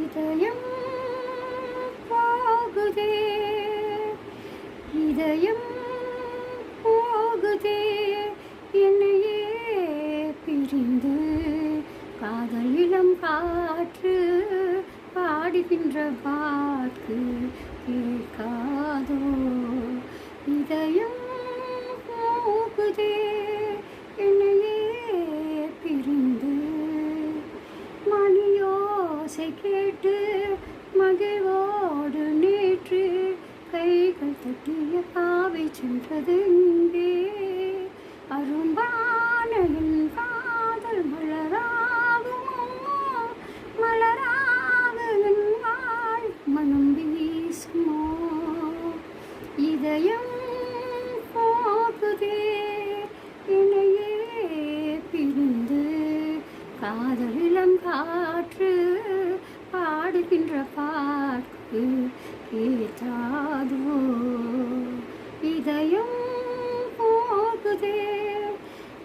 இதயம் போகுதே, இதயம் போகுதே என்னையே பிரிந்து. காதல் இளம் காற்று பாடுகின்ற பாட்டு கேட்காதோ. இதயம் போகுதே என்னையே பிரிந்து. மணியோசை கேட்டு மகிழ்வோடு நேற்று கைகள் தட்டிய பாவை சென்றது இங்கே. அரும்பான என் காதல் மலராகுமோ, மலராக என் வாழ் மனம் வீசுமோ. இதயம் போகுதே என்னையே பிரிந்து. காதல் இளம் காற்று பாடுகின்ற பாட்டு கேட்டாதோ. இதயம் போகுதே.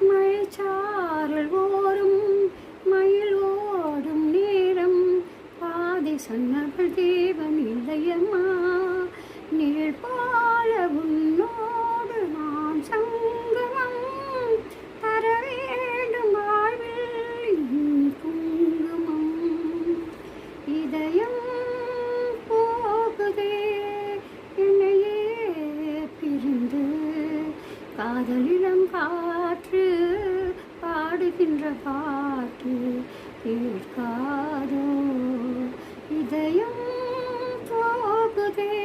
மழைச்சாரல் ஓரும் மயில் ஓடும் நேரம் பாதை சொன்னவள் தேவன் இல்லையம்மா. நிழல் போல உன்னோடு நான் சங்கமம் தர வேண்டும் வாழ்வில் குங்குமம். இதயம் போகுதே என்னையே பிரிந்து. காதலிடம் காற்று பாடுகின்ற பாட்டு கேட்காதோ. இதயம் போகுதே.